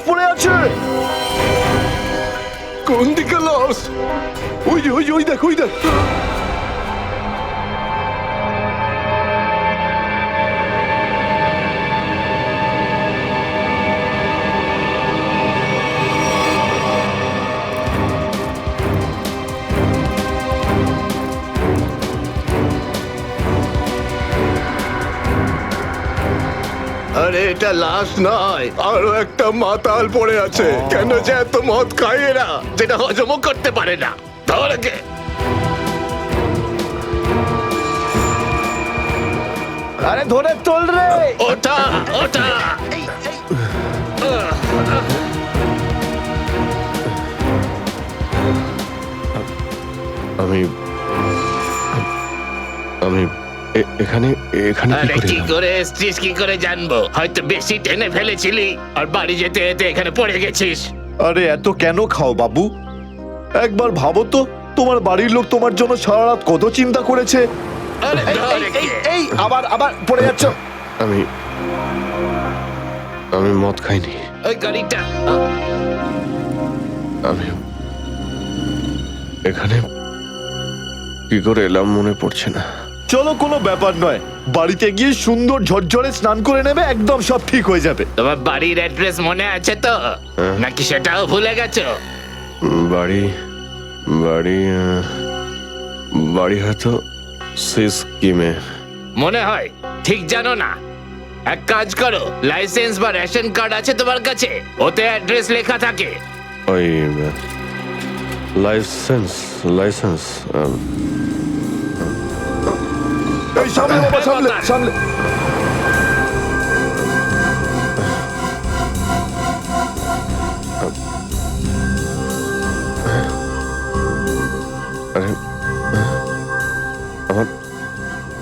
পড়ে আছে। কোন দিকে লাশ? ওই যে, ওই দেখ, ওই দেখ। আরে এটা লাশ নয়, আরো একটা মাতাল পড়ে আছে। কেন যে এত মদ খায় এরা, যেটা হজমও করতে পারে না। ধরকে আরে ধরে তোল রে। ওটা ওটা আমি আমি এখানে এখানে আরে কি করে এসছিস কি করে জানবো? হয়তো বেশি টেনে ফেলেছিলি আর বাড়ি যেতে যেতে এখানে পড়ে গেছিস। আরে এত কেন খাও বাবু? একবার ভাবো তো, তোমার বাড়ির লোক তোমার জন্য সারা রাত কত চিন্তা করেছে। আরে এই, ধর এই, একে। এই, এই, আবার আবার পড়ে যাচ্ছ। আমি আমি মদ খাইনি। ওই গাড়িটা আমি এখানে কি করে এলাম মনে পড়ছে না। চলো, কোনো ব্যাপার নয়, বাড়িতে গিয়ে সুন্দর ঝরঝরে স্নান করে নেবে, একদম সব ঠিক হয়ে যাবে। তোমার বাড়ির অ্যাড্রেস মনে আছে তো, নাকি সেটাও ভুলে গেছো? বাড়ি বাড়ি বাড়ি হয়তো সিস্কিমে। মনে হয় ঠিক জানো না। এক কাজ করো, লাইসেন্স বা রেশন কার্ড আছে তোমার কাছে? ওতে অ্যাড্রেস লেখা থাকে। ওই লাইসেন্স লাইসেন্স এই সামলে বাবা, সামলে সামলে। আরে আমার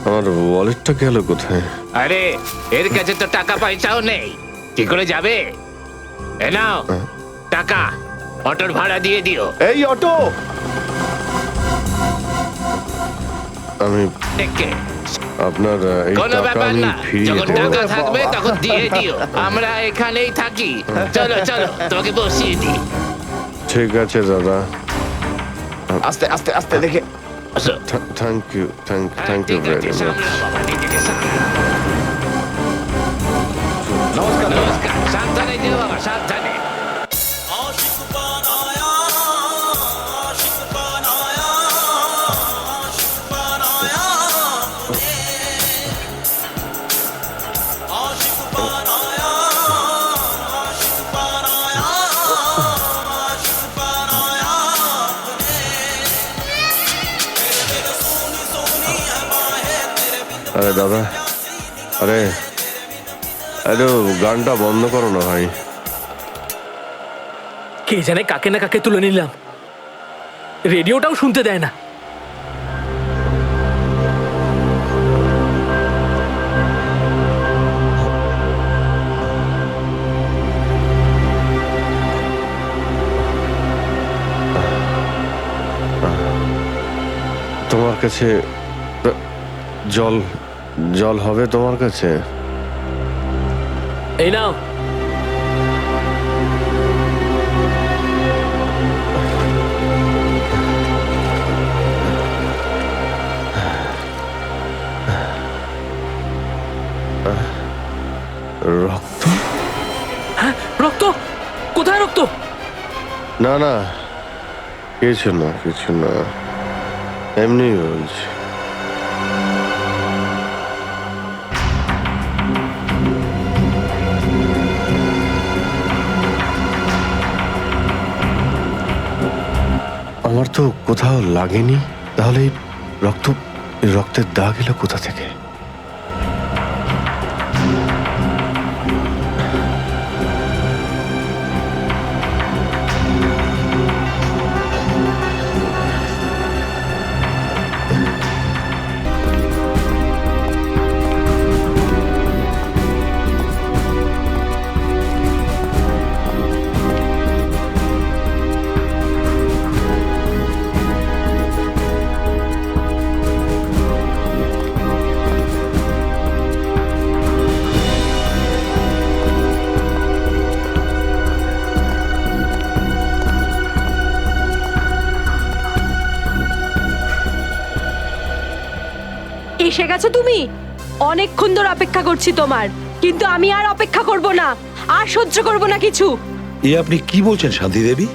আমার ওয়ালেটটা গেল কোথায়? আরে এর কাছে তো টাকা পয়সাও নেই, কি করে যাবে? এ নাও টাকা, অটোর ভাড়া দিয়ে দিও। এই অটো। আমি একে আপনার এই কোনো টাকা ব্যাপার আমি না, ফিরিয়ে যখন দেবো। টাকা থাকবে তখন দিয়ে দিও। আমরা এখানেই থাকি। চলো চলো, তোমাকে বসিয়ে দিই। ঠিক আছে দাদা, আস্তে আস্তে আস্তে দেখে। আসো। থ্যাংক ইউ থ্যাংক ইউ ঠিক আছে, ভেরি মাচ। সামলাও বাবা, নিজেকে সামলাও। নমস্কার। নমস্কার, সাবধানে যেও বাবা, সাবধানে। आशिक बनाया आशिक बनाया आशिक बनाया आशिक बनाया आशिक बनाया आशिक बनाया तेरे दिल सोनी सोनी है बाहें तेरे बिन আরে দাদা, আরে আরে গানটা বন্ধ করো না ভাই। কে জানে কাকে না কাকে তুলে নিলাম, রেডিওটাও শুনতে দেয় না। তোমার কাছে জল জল হবে তোমার কাছে? এই নাও। রক্ত? হ্যাঁ, রক্ত? কোথায় রক্ত? না না, কিছু না কিছু না, এমনি বলছি। আমার তো কোথাও লাগেনি, তাহলে এই রক্তের দাগ এলো কোথা থেকে? এসে গেছো তুমি? অনেকক্ষণ ধরে অপেক্ষা করছি তোমার, কিন্তু আমি আর অপেক্ষা করব না, আর সহ্য করব না কিছু। এ আপনি কি বলছেন শান্তি দেবী?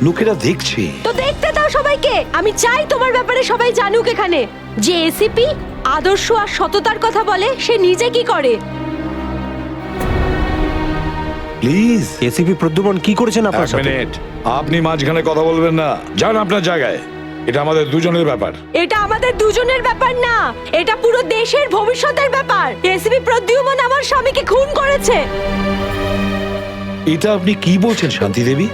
লোকেরা দেখছে। তো দেখতে দাও সবাইকে। আমি চাই তোমার ব্যাপারে সবাই জানুক এখানে, যে এসিপি আদর্শ আর সততার কথা বলে, সে নিজে কি করে। প্লিজ। এসিপি প্রদ্যুমন কি করেছেন আপনার এক সাথে? মিনিট, আপনি মাঝখানে কথা বলবেন না, যান আপনার জায়গায়। এটা আমাদের দুজনের ব্যাপার। এটা আমাদের দুজনের ব্যাপার না, এটা পুরো দেশের ভবিষ্যতের ব্যাপার। এসিপি প্রদ্যুমন আমার স্বামীকে খুন করেছে। এটা আপনি কি বলছেন শান্তি দেবী?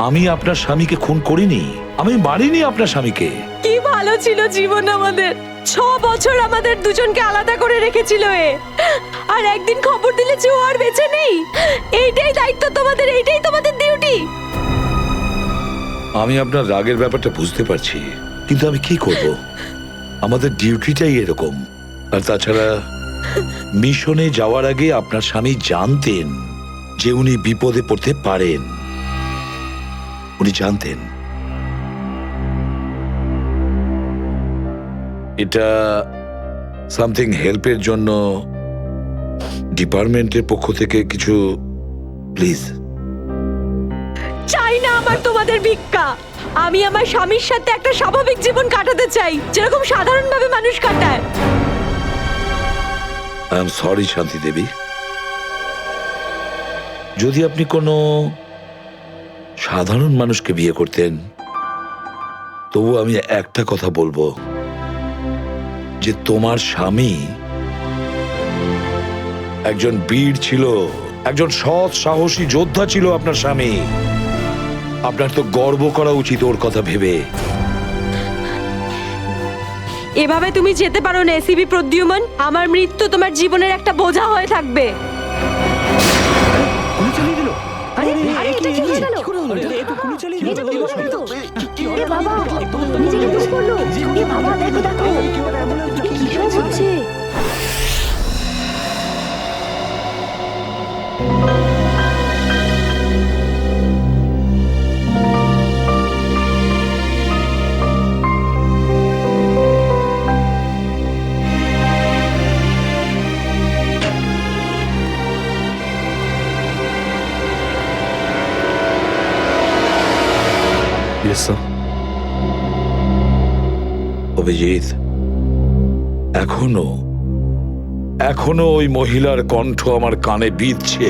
আমি আপনার স্বামীকে খুন করিনি, আমি মারিনি আপনার স্বামীকে। কি ভালো ছিল জীবন আমাদের। 6 বছর আমাদের দুজনকে আলাদা করে রেখেছিল এ, আর একদিন খবর দিলে যে ও আর বেঁচে নেই। এইটাই দায়িত্ব তোমাদের, এইটাই তোমাদের ডিউটি। আমি আপনার রাগের ব্যাপারটা বুঝতে পারছি, কিন্তু আমি কি করব? আমাদের ডিউটিটাই এরকম। আর তাছাড়া মিশনে যাওয়ার আগে আপনার স্বামী জানতেন যে উনি বিপদে পড়তে পারেন, উনি জানতেন। এটা সামথিং হেল্পের জন্য ডিপার্টমেন্টের পক্ষ থেকে কিছু, প্লিজ। চাই না আমার তোমাদের ভিক্ষা। আমি আমার স্বামীর সাথে একটা স্বাভাবিক জীবন কাটাতে চাই, যেরকম সাধারণভাবে মানুষ কাটায়। আই এম সরি শান্তি দেবী। যদি আপনি কোনো সাধারণ মানুষকে বিয়ে করতেন, তবু আমি একটা কথা বলবো, যে তোমার স্বামী একজন বীর ছিল, একজন সৎ সাহসী যোদ্ধা ছিল আপনার স্বামী। আপনার তো গর্ব করা উচিত ওর কথা ভেবে। এভাবে তুমি যেতে পারো না এসিপি প্রদ্যুমন। আমার মৃত্যু তোমার জীবনের একটা বোঝা হয়ে থাকবে। অভিজিৎ, এখনো ওই মহিলার কণ্ঠ আমার কানে বিঁধছে।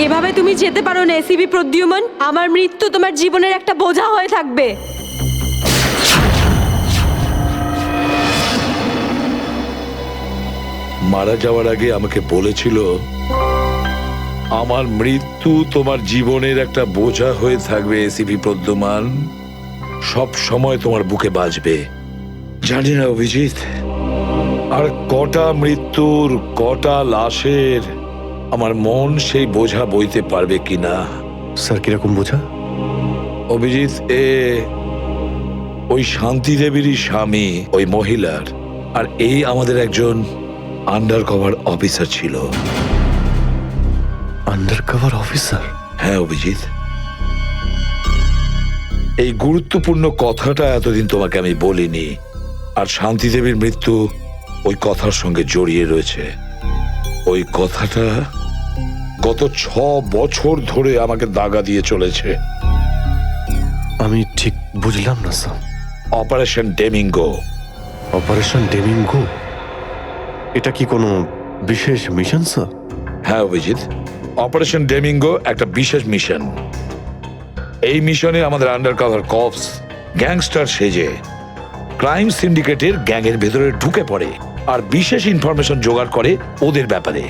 এভাবে তুমি যেতে পারো না এসিপি প্রদ্যুমন। আমার মৃত্যু তোমার জীবনের একটা বোঝা হয়ে থাকবে। মারা যাওয়ার আগে আমাকে বলেছিল, আমার মৃত্যু তোমার জীবনের একটা বোঝা হয়ে থাকবে এসিপি প্রদ্যুমান, সব সময় তোমার বুকে বাজবে। জানি না অভিজিৎ, আর কটা মৃত্যুর, কটা লাশের আমার মন সেই বোঝা বইতে পারবে কিনা। স্যার, কিরকম বোঝা? অভিজিৎ, ওই শান্তি দেবীরই স্বামী ওই মহিলার, আর এই আমাদের একজন আন্ডার কভার অফিসার ছিল। Under cover officer? হ্যাঁ অভিজিৎ, এই গুরুত্বপূর্ণ কথাটা এতদিন তোমাকে আমি বলিনি, আর শান্তি দেবীর মৃত্যু ওই কথার সঙ্গে জড়িয়ে রয়েছে। ওই কথাটা গত 6 বছর ধরে আমাকে দাগা দিয়ে চলেছে। আমি ঠিক বুঝলাম না স্যার। অপারেশন ডেমিঙ্গো। অপারেশন ডেমিঙ্গো? এটা কি কোনো বিশেষ মিশন স্যার? হ্যাঁ অভিজিৎ, অপারেশন ডেমিঙ্গো একটা বিশেষ মিশন। এই মিশনে আমাদের আন্ডার কভার কপস গ্যাংস্টার সেজে ক্রাইম সিন্ডিকেটের গ্যাংয়ের ভেতরে ঢুকে পড়ে আর বিশেষ ইনফরমেশন জোগাড় করে ওদের ব্যাপারে,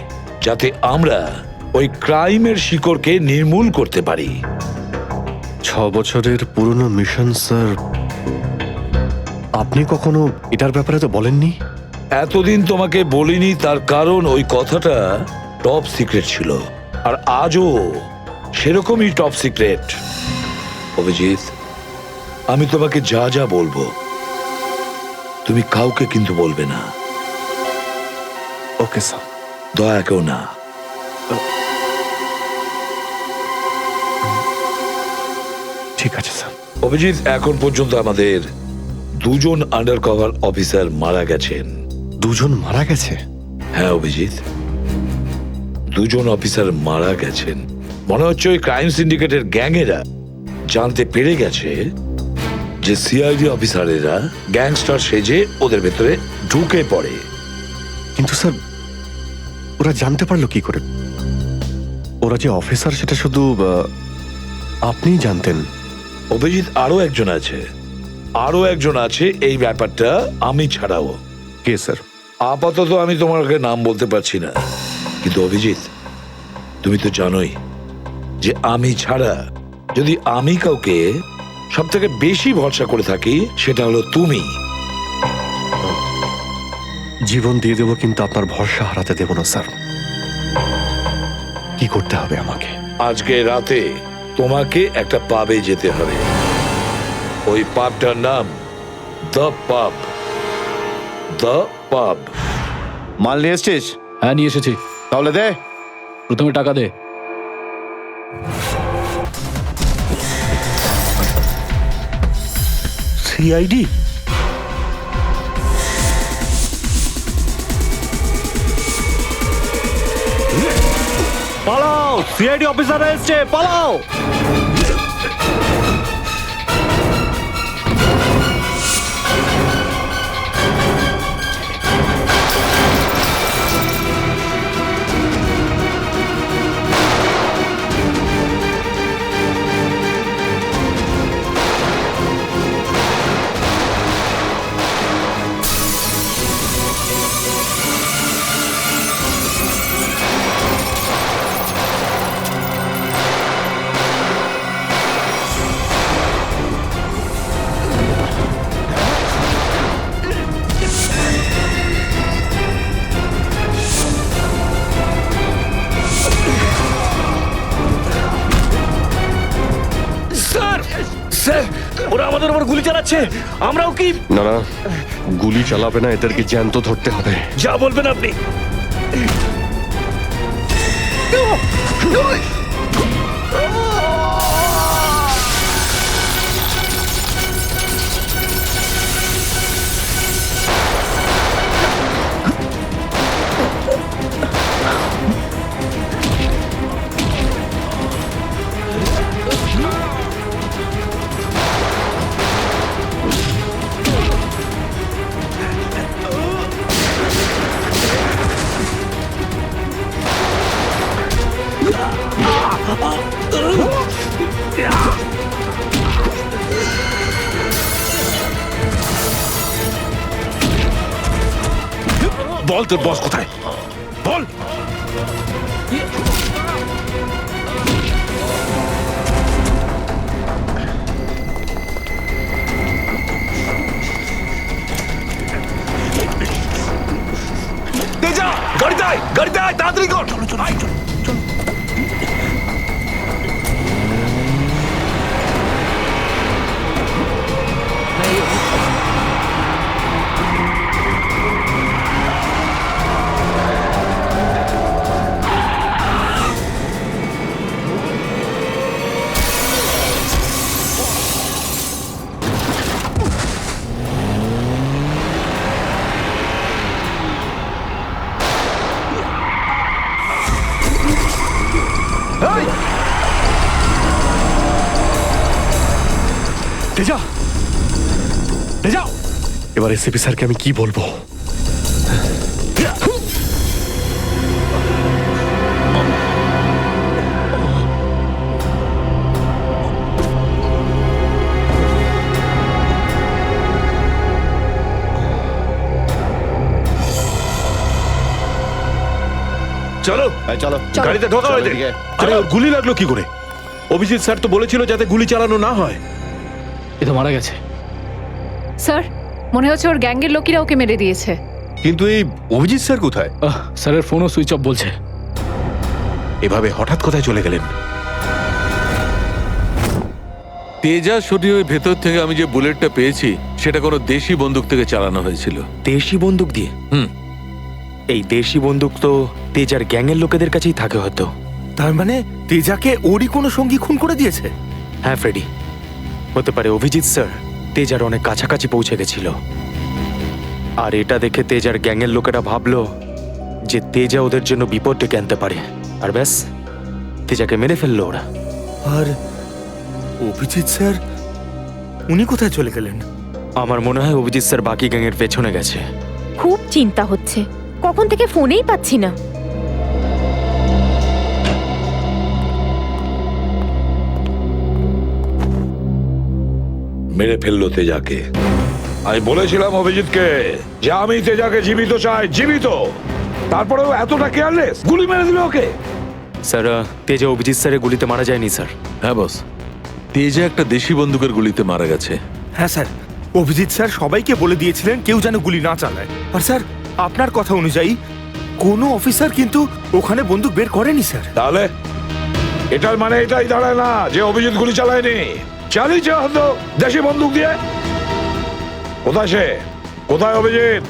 যাতে আমরা ওই ক্রাইমের শিকড়কে নির্মূল করতে পারি। 6 বছরের পুরনো মিশন স্যার। আপনি কখনো এটার ব্যাপারে তো বলেননি। এতদিন তোমাকে বলিনি, তার কারণ ওই কথাটা টপ সিক্রেট ছিল, আর আজও সেরকমই টপ সিক্রেট। অভিজিৎ, আমি তোমাকে যা যা বলবো তুমি কাউকে কিন্তু বলবে না। Okay sir. দয়া কেউ না। ঠিক আছে স্যার। অভিজিৎ, এখন পর্যন্ত আমাদের 2 জন আন্ডার কভার অফিসার মারা গেছেন। দুজন মারা গেছে? হ্যাঁ অভিজিৎ, দুজন অফিসার মারা গেছেন। মনে হচ্ছে ওই ক্রাইম সিন্ডিকেটের গ্যাংয়েরা জানতে পেরে গেছে যে সিআইডি অফিসারেরা গ্যাংস্টার সেজে ওদের ভেতরে ঢুকে পড়ে। কিন্তু স্যার, ওরা জানতে পারলো কি করে? ওরা যে অফিসার সেটা শুধু আপনিই জানতেন। অভিজিৎ, আরো একজন আছে এই ব্যাপারটা আমি ছাড়াও। কে স্যার? আপাতত আমি তোমাকে নাম বলতে পারছি না, কিন্তু অভিজিৎ তুমি তো জানোই যে আমি ছাড়া যদি আমি কাউকে সব থেকে বেশি ভরসা করে থাকি সেটা হলো তুমি। জীবন দিয়ে দেবো, কিন্তু আপনার ভরসা হারাতে দেব না স্যার। কি করতে হবে আমাকে? আজকে রাতে তোমাকে একটা পাবে যেতে হবে। ওই পাবটার নাম দ্য পাব। দ্য পাব। মাল নিয়ে এসছিস? হ্যাঁ নিয়ে এসেছি। তাহলে দে। প্রথমে টাকা দে। সিআইডি? পালাও! সিআইডি অফিসার এসছে, পালাও! স্যার, ওরা আমাদের উপর গুলি চালাচ্ছে। আমরাও কি? না না, গুলি চালাবে না, এদেরকে জ্যান্ত ধরতে হবে। যা বলবেন আপনি। বল তোর বস কোথায়? বল। তেজা, গাড়িতে আয়, তাড়াতাড়ি কর। চলো চলো চলো। তেজা, তেজা, এবার এসপি স্যারকে আমি কি বলবো? চলো চলো, গাড়িতে ঢোকা হয়ে দিকে। আরে ওর গুলি লাগলো কি করে? অভিজিৎ স্যার তো বলেছিল যাতে গুলি চালানো না হয়। এ তো মারা গেছে। স্যার, মনে হচ্ছে ওর গ্যাংয়ের লোকেরা ওকে মেরে দিয়েছে। কিন্তু এই অভিজিৎ স্যার কোথায়? স্যারের ফোনও সুইচ অফ বলছে। এভাবে হঠাৎ কোথায় চলে গেলেন? তেজা শরীরের ভেতর থেকে আমি যে বুলেটটা পেয়েছি সেটা কোনো দেশি বন্দুক থেকে চালানো হয়েছিল। দেশি বন্দুক দিয়ে? এই দেশি বন্দুক তো তেজার গ্যাংয়ের লোকেদের কাছেই থাকে হয়তো। তার মানে তেজাকে ওরই কোনো সঙ্গী খুন করে দিয়েছে? হ্যাঁ ফ্রেডি, হতে পারে অভিজিৎ স্যার তেজার অনেক কাছাকাছি পৌঁছে গেছিল। আর এটা দেখে তেজার গ্যাংয়ের লোকেরা ভাবলো যে তেজা ওদের জন্য বিপদ ডেকে আনতে পারে, আর ব্যাস তেজাকে মেরে ফেললো ওরা। আর অভিজিৎ স্যার উনি কোথায় চলে গেলেন? আমার মনে হয় অভিজিৎ স্যার বাকি গ্যাংয়ের পেছনে গেছে। খুব চিন্তা হচ্ছে, কখন থেকে ফোনেই পাচ্ছি না। মেরে ফেললো তেজাকে। আমি বলেছিলাম অভিজিৎকে যে আমি তেজাকে জীবিত চাই, জীবিত। তারপরেও এতটা কেয়ারলেস, গুলি মেরে দিল ওকে। স্যার, তেজা অভিজিৎ স্যারের গুলিতে মারা যায়নি স্যার। হ্যাঁ বস, তেজা একটা দেশি বন্দুকের গুলিতে মারা গেছে। হ্যাঁ স্যার, অভিজিৎ স্যার সবাইকে বলে দিয়েছিলেন কেউ যেন গুলি না চালায়। আর স্যার, আপনার কথা অনুযায়ী কোনো অফিসার কিন্তু ওখানে বন্দুক বের করেনি স্যার। তাহলে এটার মানে এটাই দাঁড়ায় না যে অভিজিৎ গুলি চালায়নি, চালিয়েছে হয়তো দেশি বন্দুক দিয়ে। কোথায় সে? কোথায় অভিজিৎ?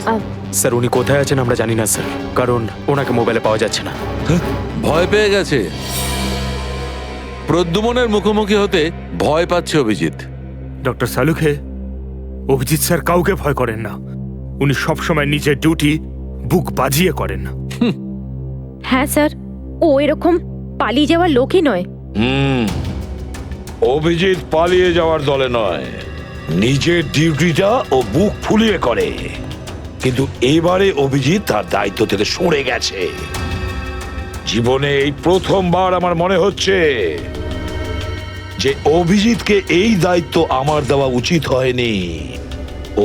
স্যার, উনি কোথায় আছেন আমরা জানি না স্যার, কারণ ওনাকে মোবাইলে পাওয়া যাচ্ছে না। ভয় পেয়ে গেছে। প্রদ্যুমনের মুখোমুখি হতে ভয় পাচ্ছে অভিজিৎ। ডক্টর সালুখে, অভিজিৎ স্যার কাউকে ভয় করেন না। উনি সবসময় নিজের ডিউটি বুক বাজিয়ে করেন। হ্যাঁ স্যার, ও এরকম পালিয়ে যাওয়ার লোকই নয়। অভিজিৎ পালিয়ে যাওয়ার দলে নয়, নিজের ডিউটিটা ও বুক ফুলিয়ে করে। কিন্তু এবারে অভিজিৎ তার দায়িত্ব থেকে সরে গেছে। জীবনে এই প্রথমবার আমার মনে হচ্ছে যে অভিজিৎকে এই দায়িত্ব আমার দেওয়া উচিত হয়নি।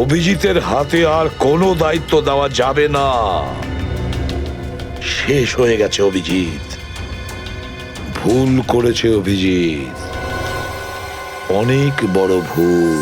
অভিজিতের হাতে আর কোনো দায়িত্ব দেওয়া যাবে না। শেষ হয়ে গেছে অভিজিৎ। ভুল করেছে অভিজিৎ, অনেক বড় ভুল।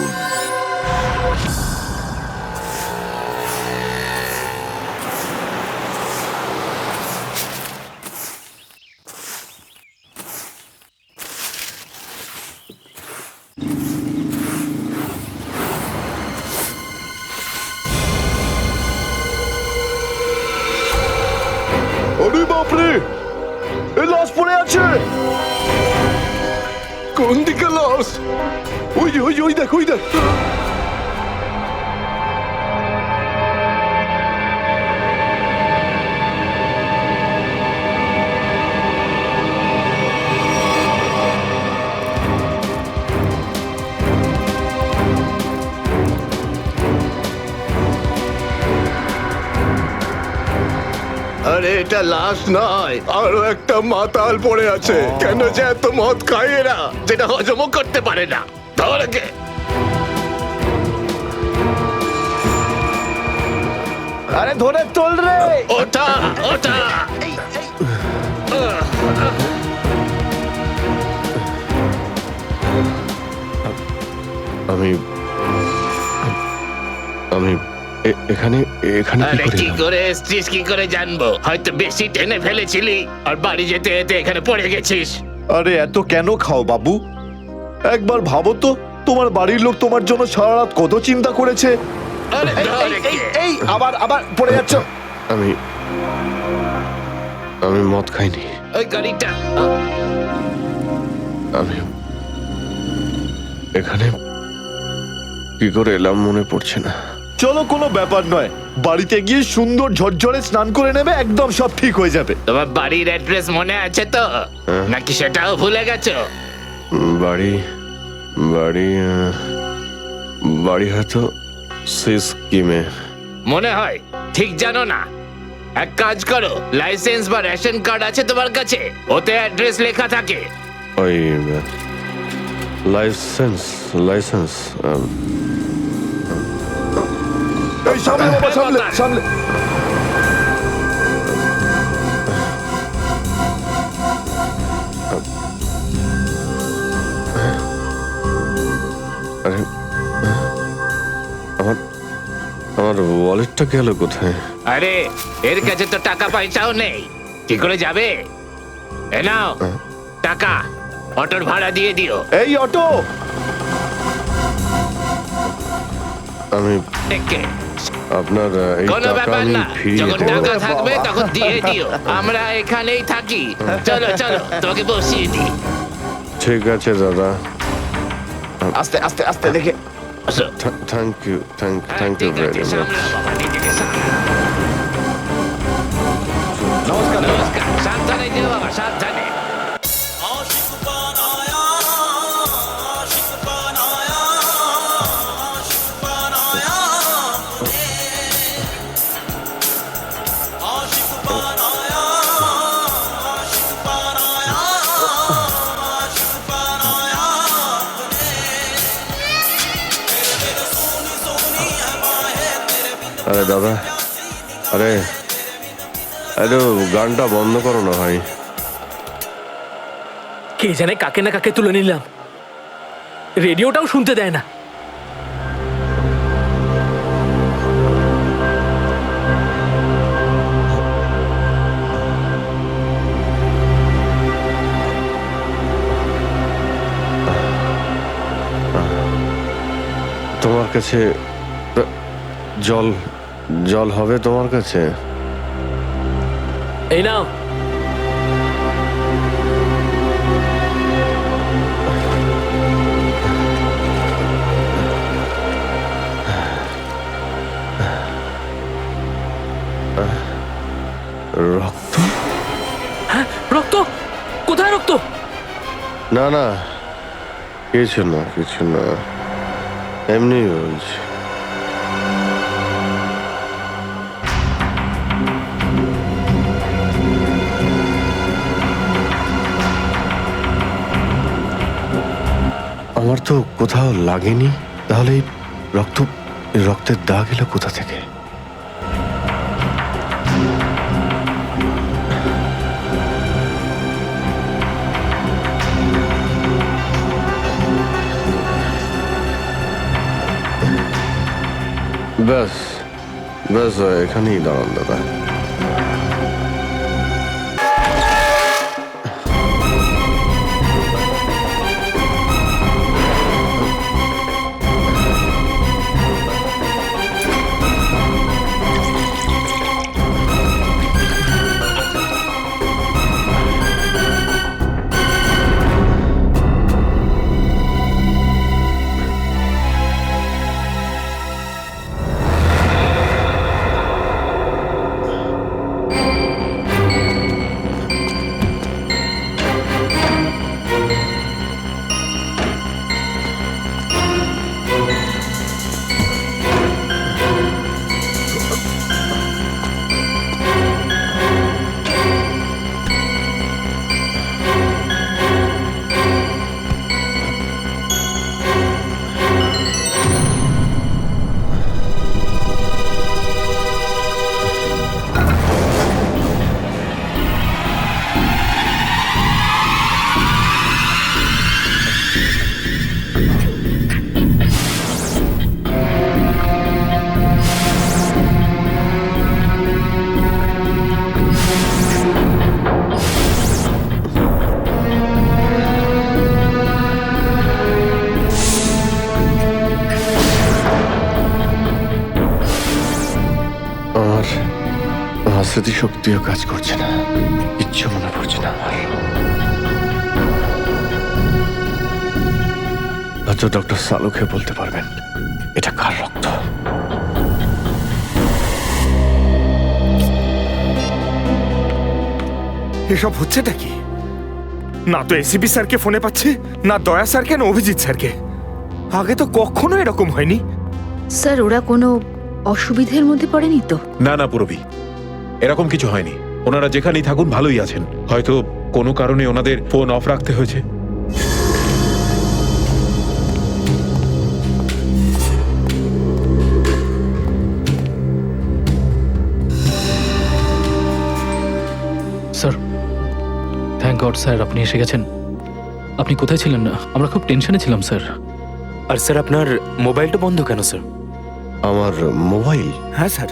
আরে বাপরে, এই লাশ পড়ে আছে। কোন দিকে লাশ? ওই যে, ওই যে, ওই দেখ, ওই দেখ। আরে এটা লাশ নয়, আরো একটা মাতাল পড়ে আছে। কেন যে এত মদ খায় এরা, যেটা হজমও করতে পারে না। ধর একে। আরে ধরে তোল রে। ওটা ওটা আমি আমি এখানে এখানে কি আরে করে কি এলাম? করে এসছিস কি করে জানবো? হয়তো বেশি টেনে ফেলেছিলি আর বাড়ি যেতে যেতে এখানে পড়ে গেছিস। আরে এত কেন খাও বাবু? একবার ভাবো তো, তোমার বাড়ির লোক তোমার জন্য সারা রাত কত চিন্তা করেছে। আরে ধর একে। এই আবার আবার পড়ে যাচ্ছ। আমি মদ খাইনি। ওই গাড়িটা আমি এখানে কি করে এলাম মনে পড়ছে না। চলো, কোনো ব্যাপার নয়। বাড়িতে গিয়ে সুন্দর ঝরঝরে স্নান করে নেবে, একদম সব ঠিক হয়ে যাবে। তোমার বাড়ির অ্যাড্রেস মনে আছে তো, নাকি সেটাও ভুলে গেছো? বাড়ি বাড়ি বাড়ি হয়তো সিস্কিমে। মনে হয় ঠিক জানো না। এক কাজ করো, লাইসেন্স বা রেশন কার্ড আছে তোমার কাছে? ওতে অ্যাড্রেস লেখা থাকে। ওই লাইসেন্স লাইসেন্স এই সামনে বাবা, সামনে সামনে। আরে আমার আমার ওয়ালেটটা গেল কোথায়? আরে এর কাছে তো টাকা পয়সাও নেই, কি করে যাবে? এ নাও টাকা, অটোর ভাড়া দিয়ে দিও। এই অটো। আমি দেখে আপনার এই কোনো টাকা ব্যাপার আমি না, ফিরিয়ে যখন দেবো। টাকা থাকবে তখন দিয়ে দিও। আমরা এখানেই থাকি। চলো চলো, তোমাকে বসিয়ে দিই। ঠিক আছে দাদা। আস্তে আস্তে আস্তে দেখে। আসো। থ্যাংক ইউ হ্যাঁ, থ্যাংক ইউ ঠিক ভেরি আছে, মাচ। সামলাও বাবা, নিজেকে নমস্কার নমস্কার, সাবধানে যেও বাবা, সাবধানে। आशिक बनाया आशिक बनाया आशिक बनाया आशिक बनाया आशिक बनाया आशिक बनाया तेरे सोनी सोनी हवाएं तेरे बिन আরে দাদা, আরে আরে গানটা বন্ধ করো না ভাই। কে জানে কাকে না কাকে তুলে নিলাম, রেডিওটাও শুনতে দেয় না। তোমার কাছে জল জল হবে তোমার কাছে? এই নাও। রক্ত? হ্যাঁ, রক্ত? কোথায় রক্ত? না না, কিছু না কিছু না, এমনি বলছি। আমার তো কোথাও লাগেনি, তাহলে এই রক্তের দাগ এলো কোথা থেকে? ব্যাস ব্যাস, এখানেই দাঁড়ান দাদা। স্মৃতিশক্তিও কাজ করছে না, কিচ্ছু মনে পড়ছে না আমার। হয়তো ডক্টর সালুকে বলতে পারবেন এটা কার রক্ত। এসব হচ্ছেটা কি? না তো এসিপি স্যারকে ফোনে পাচ্ছে, না দয়া স্যারকে, না অভিজিৎ স্যারকে। আগে তো কখনো এরকম হয়নি। স্যার, ওরা কোনো অসুবিধার মধ্যে পড়েনি তো? না না পুরবি, এরকম কিছু হয়নি। ওনারা যেখানেই থাকুন ভালোই আছেন। হয়তো কোনো কারণে ওনাদের ফোন অফ রাখতে হয়েছে। স্যার, থ্যাংক গড স্যার, আপনি এসে গেছেন। আপনি কোথায় ছিলেন? আমরা খুব টেনশনে ছিলাম স্যার। আর স্যার আপনার মোবাইলটা বন্ধ কেন স্যার? আমার মোবাইল? হ্যাঁ স্যার,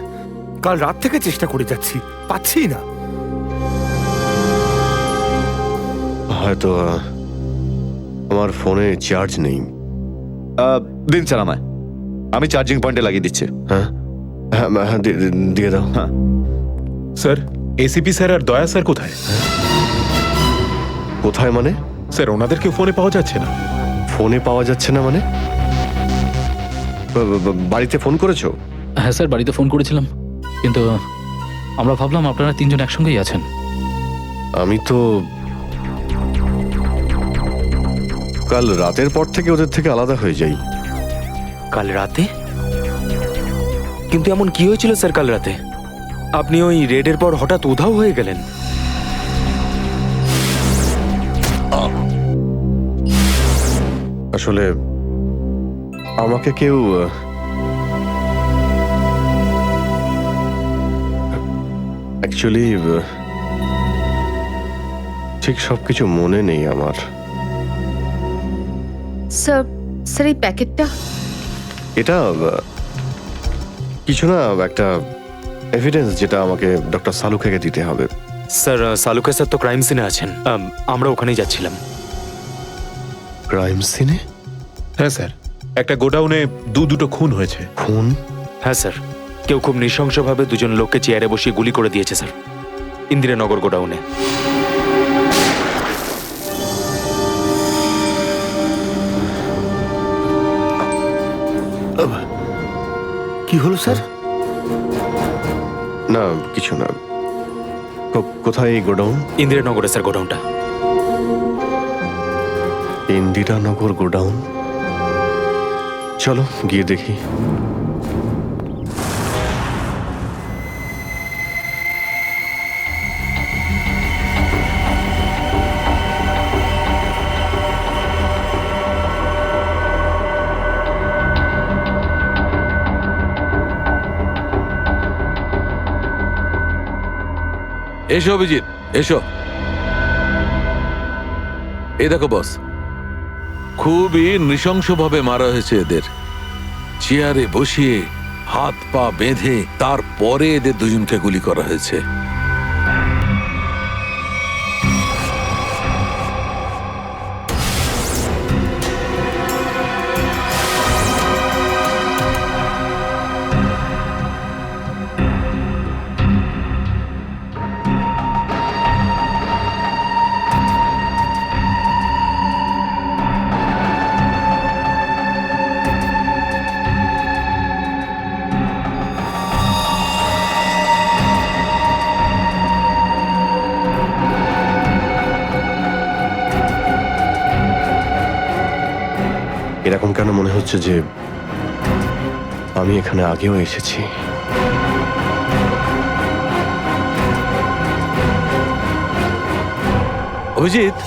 কাল রাত থেকে চেষ্টা করে যাচ্ছি, পাচ্ছি না। হয়তো আমার ফোনে চার্জ নেই। দিন স্যার আমায়, আমি চার্জিং পয়েন্টে লাগিয়ে দিচ্ছি। হ্যাঁ হ্যাঁ হ্যাঁ, দিয়ে দাও। হ্যাঁ স্যার, এসিপি স্যার আর দয়া স্যার কোথায়? কোথায় মানে? স্যার, ওনাদেরকে ফোনে পাওয়া যাচ্ছে না। ফোনে পাওয়া যাচ্ছে না মানে? বাড়িতে ফোন করেছো? হ্যাঁ স্যার, বাড়িতে ফোন করেছিলাম। কিন্তু আমরা ভাবলাম আপনারা তিনজন একসঙ্গেই আছেন। আমি তো কাল রাতের পর থেকে ওদের থেকে আলাদা হয়ে যাই। কাল রাতে? কিন্তু এমন কি হয়েছিল স্যার কাল রাতে? আপনি ওই রেডের পর হঠাৎ উধাও হয়ে গেলেন। আসলে আমাকে কেউ অ্যাকচুয়ালি ঠিক সবকিছু মনে নেই আমার। স্যার স্যার এই প্যাকেটটা এটা কিছু না, একটা এভিডেন্স যেটা আমাকে ডক্টর সালুকেকে দিতে হবে। স্যার সালুকে স্যার তো ক্রাইম সিনে আছেন, আমরা ওখানেই যাচ্ছিলাম। ক্রাইম সিনে? হ্যাঁ স্যার, একটা গোডাউনে দুটো খুন হয়েছে। খুন? হ্যাঁ স্যার, কেউ খুব নৃশংসভাবে দুজন লোককে চেয়ারে বসিয়ে গুলি করে দিয়েছে স্যার, ইন্দিরানগর গোডাউনে। কি হলো স্যার? না কিছু না। কোথায় এই গোডাউন? ইন্দিরানগরে স্যার গোডাউনটা। ইন্দিরানগর গোডাউন? চলো গিয়ে দেখি। এসো অভিজিৎ, এসো। এই দেখো বস, খুবই নৃশংসভাবে মারা হয়েছে এদের। চেয়ারে বসিয়ে হাত পা বেঁধে তারপরে এদের দুজনকে গুলি করা হয়েছে। এরকম কেন মনে হচ্ছে যে আমি এখানে আগেও এসেছি? Abhijit,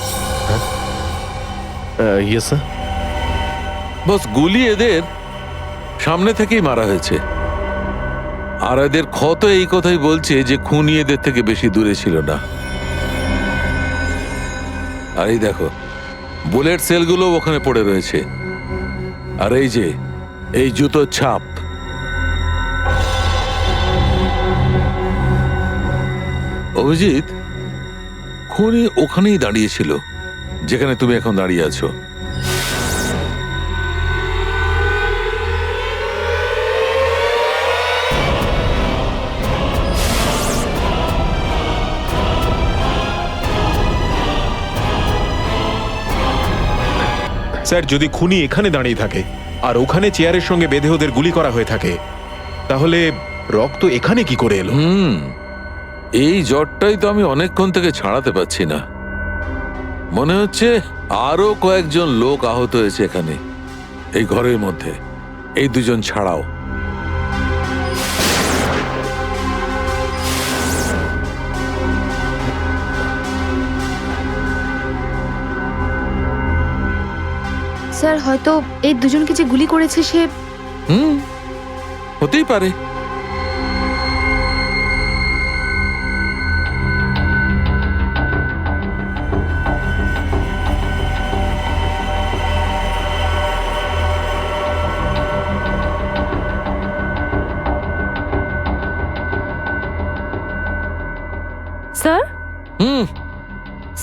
yes sir. বস, গুলি এদের সামনে থেকেই মারা হয়েছে, আর এদের ক্ষত এই কথাই বলছে যে খুনি এদের থেকে বেশি দূরে ছিল না। আর এই দেখো, বুলেট সেলগুলো ওখানে পড়ে রয়েছে, আর এই যে এই জুতোর ছাপ। অভিজিৎ, খুনি ওখানেই দাঁড়িয়েছিল যেখানে তুমি এখন দাঁড়িয়ে আছো। স্যার, যদি খুনি এখানে দাঁড়িয়ে থাকে আর ওখানে চেয়ারের সঙ্গে বেঁধে ওদের গুলি করা হয়ে থাকে, তাহলে রক্ত এখানে কি করে এলো? এই জ্বরটাই তো আমি অনেকক্ষণ থেকে ছাড়াতে পারছি না। মনে হচ্ছে আরো কয়েকজন লোক আহত হয়েছে এখানে, এই ঘরের মধ্যে, এই দুজন ছাড়াও। স্যার হয়তো এই দুজনকে যে গুলি করেছে সে হতেই পারে। স্যার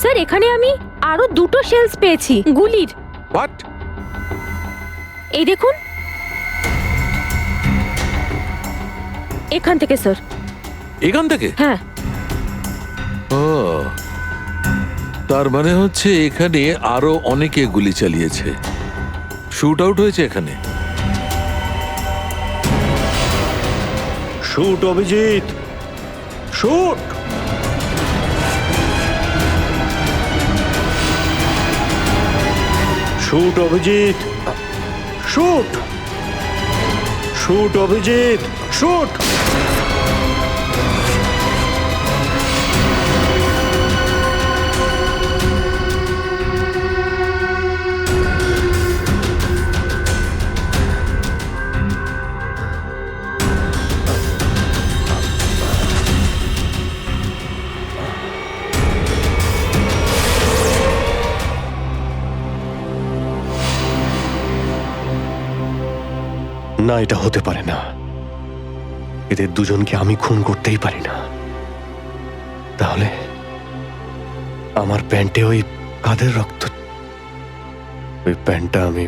স্যার এখানে আমি আরো দুটো শেলস পেয়েছি গুলির। হোয়াট? এই দেখুন, এখান থেকে স্যার। এখান থেকে? হ্যাঁ। ও, তার মানে হচ্ছে এখানে আরো অনেকে গুলি চালিয়েছে, শুট আউট হয়েছে এখানে। Shoot Abhijit, shoot. Shoot Abhijit, shoot. Shoot Abhijit, shoot. না, এটা হতে পারে না। এদের দুজনকে আমি খুন করতেই পারি না। তাহলে আমার প্যান্টে ওই কাদের রক্ত? ওই প্যান্টটা আমি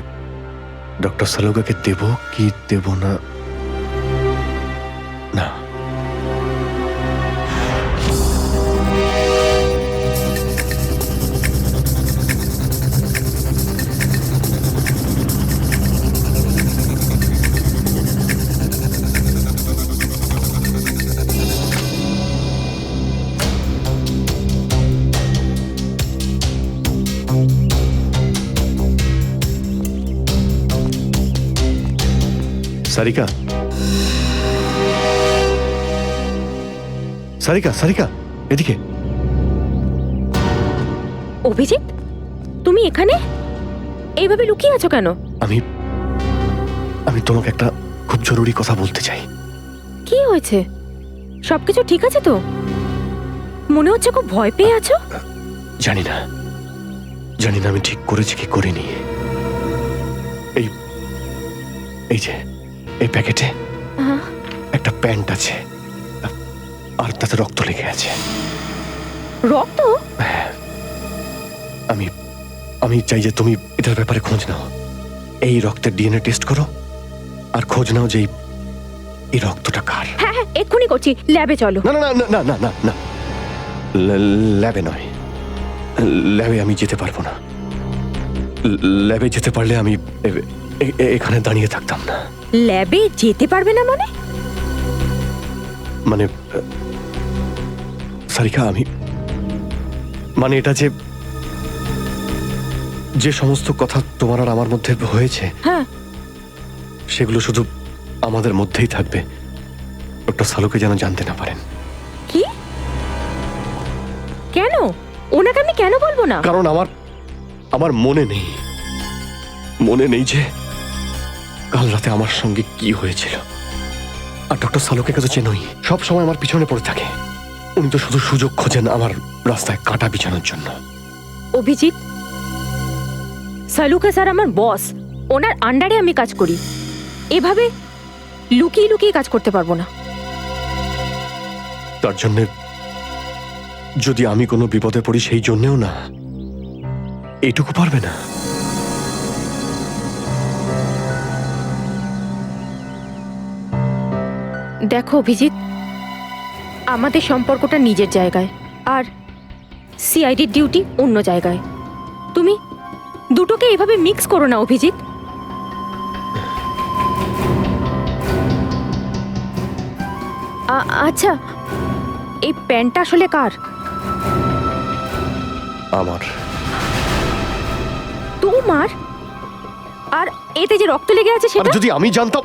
ডক্টর সালুকাকে দেব কি দেব না? না, সারিকা, সারিকা, সারিকা, এদিকে। অভিজিৎ, তুমি এখানে এইভাবে লুকিয়ে আছো কেন? আমি আমি তোমাকে একটা খুব জরুরি কথা বলতে চাই। কি হয়েছে? সবকিছু ঠিক আছে তো? মনে হচ্ছে খুব ভয় পেয়ে আছো। জানি না, জানি না আমি ঠিক করেছি কি করিনি। এই যে এই প্যাকেটে একটা প্যান্ট আছে, আর তাতে রক্ত লেগে আছে। রক্ত? আমি আমি চাই যে তুমি এটার ব্যাপারে খোঁজ নাও। এই রক্তের ডিএনএ টেস্ট করো আর খোঁজ নাও যে এই রক্তটা কার। হ্যাঁ হ্যাঁ, এক্ষুনি করছি। ল্যাবে চলো। না না না না না না না, ল্যাবে নয়। ল্যাবে আমি যেতে পারবো না। ল্যাবে যেতে পারলে আমি এখানে দাঁড়িয়ে থাকতাম না। ল্যাবে যেতে পারবে না মানে? মানে সারিকা, আমি মানে এটা যে সমস্ত কথা তোমার আর আমার মধ্যে হয়েছে, হ্যাঁ, সেগুলো শুধু আমাদের মধ্যেই থাকবে। ডক্টর সালুকে যেন জানতে না পারেন। কি? কেন? ওনাকে আমি কেন বলবো না? কারণ আমার মনে নেই যে কাল রাতে আমার সঙ্গে কি হয়েছিল। আর ডক্টর সালুকে তো চেনই, সব সময় আমার পিছনে পড়ে থাকে। উনি তো শুধু সুযোগ খোঁজেন আমার রাস্তায় কাঁটা বিছানোর জন্য। অভিজিৎ, সালুকা স্যার আমার বস। ওনার আন্ডারে আমি কাজ করি। এভাবে লুকিয়ে লুকিয়ে কাজ করতে পারবো না। তার জন্য যদি আমি কোনো বিপদে পড়ি, সেই জন্যেও না, এইটুকু পারবে না? দেখো অভিজিৎ, আমাদের সম্পর্কটা নিজের জায়গায়, আর সিআইডির ডিউটি অন্য জায়গায়। তুমি দুটোকে এভাবে মিক্স করো না অভিজিৎ। আচ্ছা, এই প্যান্টটা আসলে কার? আমার। তোমার? আর এতে যে রক্ত লেগে আছে সেটা? যদি আমি জানতাম।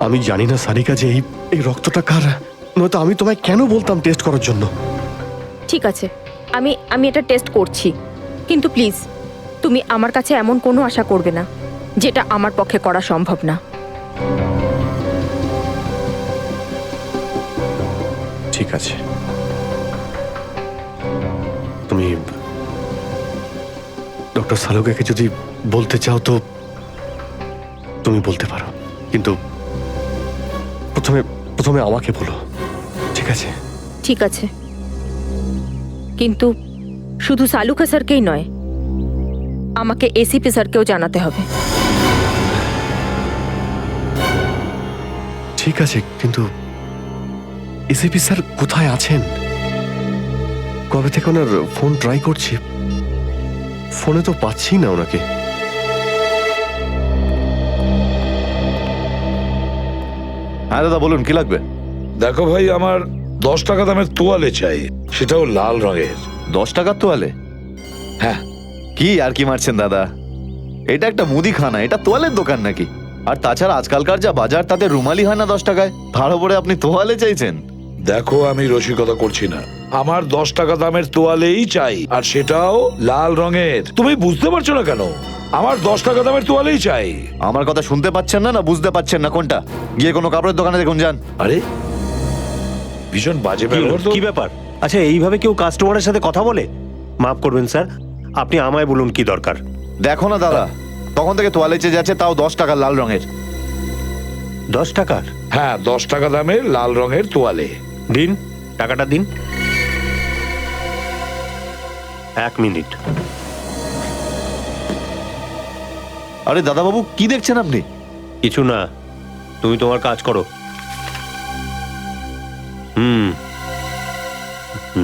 আমি জানি না সারিকা যে এই রক্তটা কার, নয়তো আমি তোমায় কেন বলতাম টেস্ট করার জন্য। ঠিক আছে, আমি এটা টেস্ট করছি, কিন্তু প্লিজ তুমি আমার কাছে এমন কোনো আশা করবে না যেটা আমার পক্ষে করা সম্ভব না। ঠিক আছে, তুমি ডক্টর সালুকাকে যদি বলতে চাও তো তুমি বলতে পারো, কিন্তু প্রথমে আমাকে বলো, ঠিক আছে? ঠিক আছে, কিন্তু শুধু সালুকা স্যারকেই নয়, আমাকে এসিপি স্যারকেও জানাতে হবে। ঠিক আছে, কিন্তু এসিপি স্যার কোথায় আছেন? কবে থেকে ওনার ফোন ট্রাই করছি, ফোনে তো পাচ্ছি না ওনাকে। হ্যাঁ দাদা বলুন কি লাগবে? দেখো ভাই, আমার 10 টাকা দামের তোয়ালে চাই, সেটাও লাল রঙের। 10 টাকার তোয়ালে? হ্যাঁ। কি আর কি মারছেন দাদা, এটা একটা মুদিখানা, এটা তোয়ালের দোকান নাকি? আর তাছাড়া আজকালকার যা বাজার তাতে রুমালি হয় না 10 টাকায়, তার উপরে আপনি তোয়ালে চাইছেন? দেখো, আমি রসিকতা করছি না, আমার 10 টাকা দামের তোয়ালেই চাই, আর সেটাও লাল রঙের। তুমি বুঝতে পারছো না কেন? আমার 10 টাকা দামের তোয়ালেই চাই। আমার কথা শুনতে পাচ্ছেন না, না বুঝতে পাচ্ছেন না? কোনটা? গিয়ে কোনো কাপড়ের দোকানে দেখুন যান। আরে ভীষণ বাজে ব্যবহার তো। কি ব্যাপার? আচ্ছা, এইভাবে কেউ কাস্টমারের সাথে কথা বলে? মাফ করবেন স্যার, আপনি আমায় বলুন কি দরকার। দেখো না দাদা, তখন থেকে তোয়ালে চেয়ে যাচ্ছে, তাও 10 টাকা লাল রঙের। 10 টাকার? হ্যাঁ, 10 টাকা দামের লাল রঙের তোয়ালে। দিন, টাকাটা দিন। 1 মিনিট। আরে দাদাবাবু কি দেখছেন আপনি? কিছু না, তুমি তোমার কাজ করো।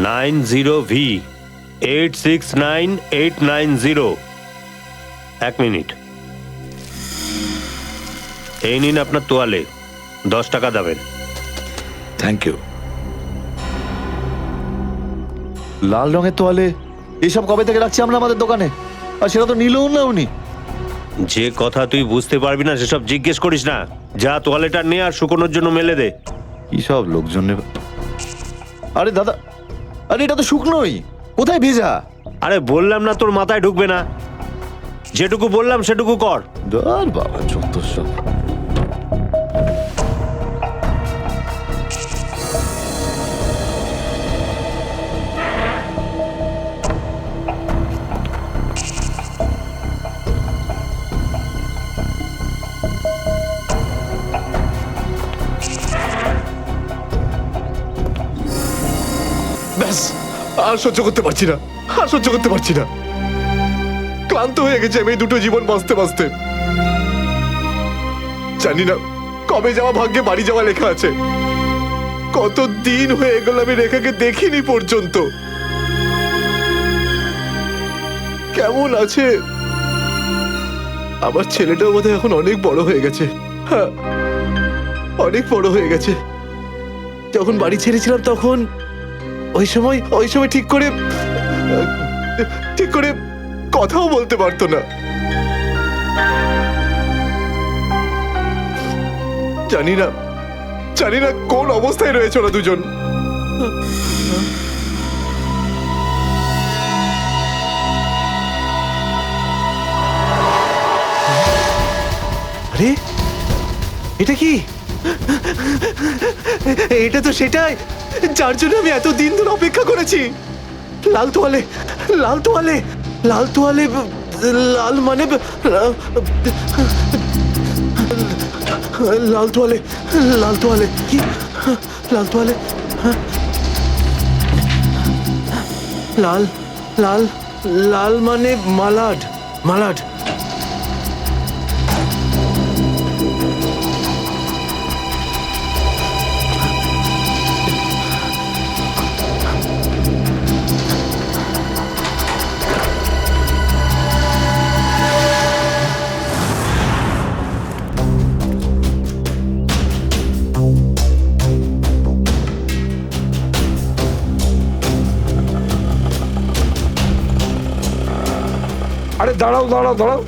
90V 869890। 1 মিনিট। এই নিন আপনার তোয়ালে, 10 টাকা দেবেন। Thank you. লাল রঙের তোয়ালে এসব কবে থেকে রাখছি আমরা আমাদের দোকানে, আর সেটা তো নিলও না উনি। যে কথা তুই বুঝতে পারবি না সেসব জিজ্ঞেস করিস না। যা তোয়ালেটা নে আর শুকোনোর জন্য মেলে দে। কি সব লোকজন নেবে। আরে দাদা, আরে এটা তো শুকনোই, কোথায় ভেজা? আরে বললাম না তোর মাথায় ঢুকবে না, যেটুকু বললাম সেটুকু কর। ধর বাবা, যত সব। ব্যাস, আর সহ্য করতে পারছি না, আর সহ্য করতে পারছি না। ক্লান্ত হয়ে গেছে আমি এই দুটো জীবন বাঁচতে বাঁচতে। জানি না কবে যাওয়া ভাগ্যে বাড়ি যাওয়া লেখা আছে। কত দিন হয়ে গেল আমি রেখাকে দেখিনি পর্যন্ত। কেমন আছে? আমার ছেলেটাও বোধহয় এখন অনেক বড় হয়ে গেছে। হ্যাঁ, অনেক বড় হয়ে গেছে। যখন বাড়ি ছেড়েছিলাম তখন ওই সময় ঠিক করে কথাও বলতে পারতো না। জানি না কোন অবস্থায় রয়েছে ওরা দুজন। আরে এটা কি? এটা তো সেটাই যার জন্য আমি এত দিন ধরে অপেক্ষা করেছি। লাল তোয়ালে, লাল তোয়ালে, লাল তোয়ালে, লাল মানে লাল তোয়ালে, লাল তোয়ালে, কি লাল তোয়ালে? লাল লাল লাল মানে মালাড, মালাড। আরে দাঁড়াও দাঁড়াও দাঁড়াও,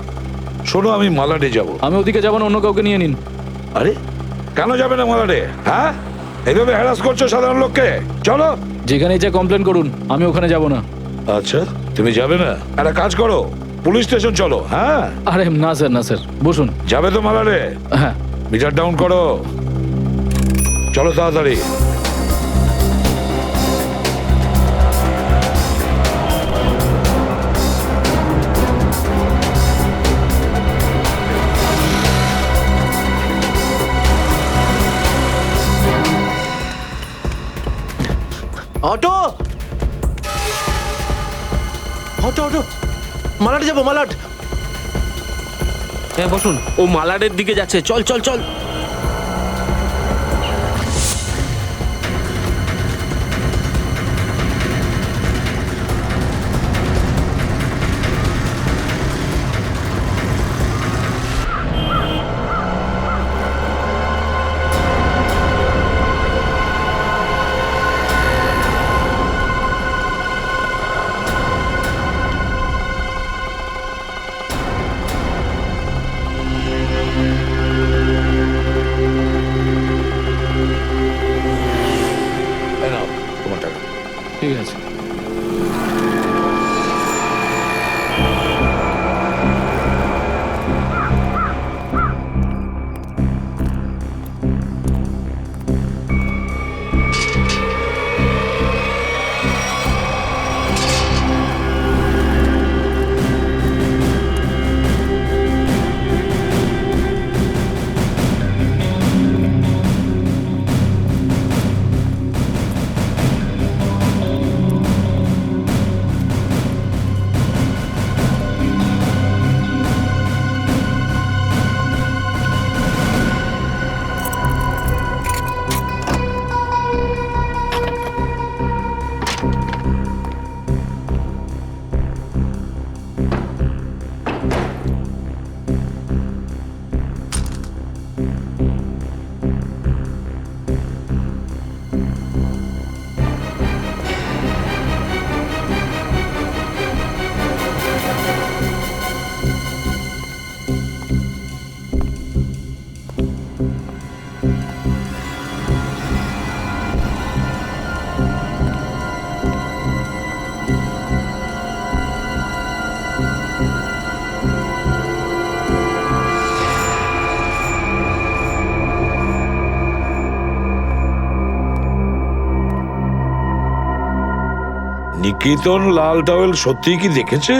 শোনো, আমি মালাডে যাব। আমি ওদিকে যাবো না, অন্য কাউকে নিয়ে নিন। আরে কেন যাবে না মালাডে? হ্যাঁ, এইভাবে হ্যারাস করছো সাধারণ লোককে। চলো, যেখানে যা কমপ্লেন করুন, আমি ওখানে যাব না। আচ্ছা, তুমি যাবে না? একটা কাজ করো, পুলিশ স্টেশন চলো। হ্যাঁ, আরে না স্যার, না স্যার, বসুন। যাবে তো মালাডে? হ্যাঁ। মিটার ডাউন করো, চলো তাড়াতাড়ি। অটো, অটো, অটো, মালাড যাবো, মালাড। হ্যাঁ বসুন, ও মালাডের দিকে যাচ্ছে, চল চল চল। ঠিক আছে। নিকেতন লাল টাওয়েল সত্যি কি দেখেছে?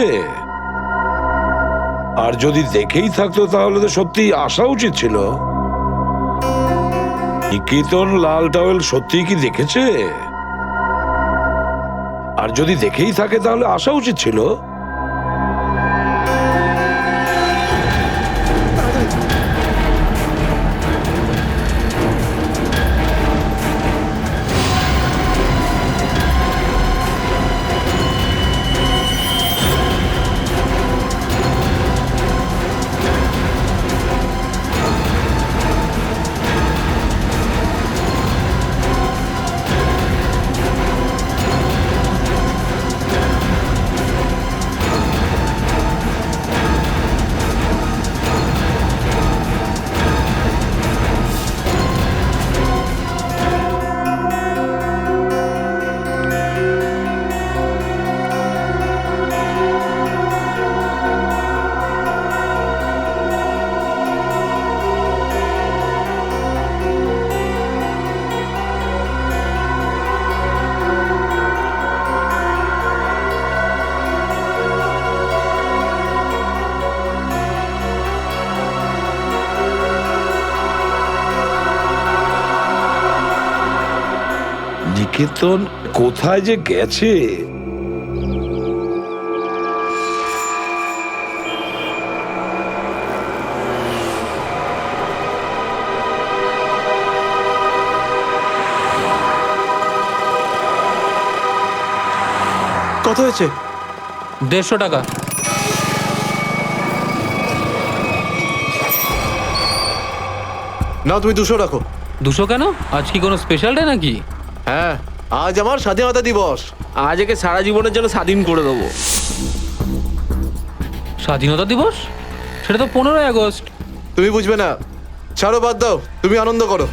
আর যদি দেখেই থাকতো তাহলে তো সত্যি আসা উচিত ছিল। নিকেতন লাল টাওয়েল সত্যি কি দেখেছে? আর যদি দেখেই থাকে তাহলে আসা উচিত ছিল। নিকেতন কোথায় যে গেছে? কত হয়েছে? 150 টাকা। না, তুমি 200 রাখো। 200 কেন? আজ কি কোনো স্পেশাল ডে নাকি? হ্যাঁ, আজ আমার স্বাধীনতা দিবস। আজ একে সারা জীবনের জন্য স্বাধীন করে দেবো। স্বাধীনতা দিবস? সেটা তো 15ই আগস্ট। তুমি বুঝবে না, ছাড়ো, বাদ দাও, তুমি আনন্দ করো।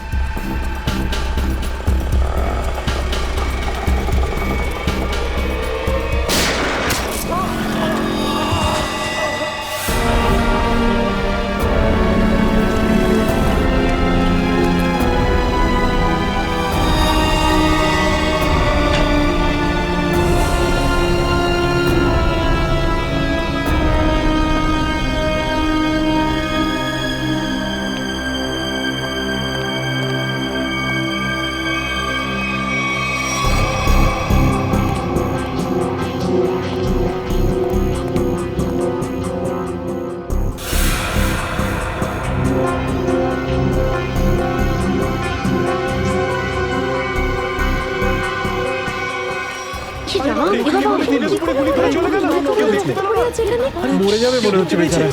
মরে যাবে মনে হচ্ছে বেচারা।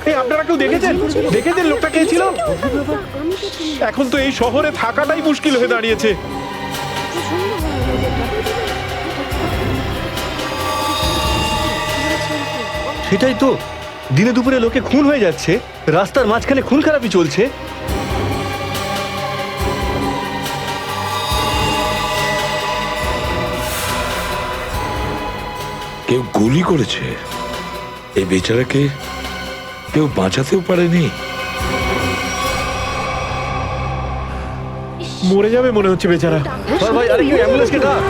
এই আপনারা কেউ দেখেছেন লোকটা কে ছিল? এখন তো এই শহরে থাকাটাই মুশকিল হয়ে দাঁড়িয়েছে। সেটাই তো, দিনে দুপুরে লোকে খুন হয়ে যাচ্ছে, রাস্তার মাঝখানে খুন খারাপি চলছে। কেউ গুলি করেছে? এই বেচারাকে কেউ বাঁচাতেও পারেনি। মরে যাবে মনে হচ্ছে বেচারা। ভাই আরে কেউ অ্যাম্বুলেন্সকে ডাক।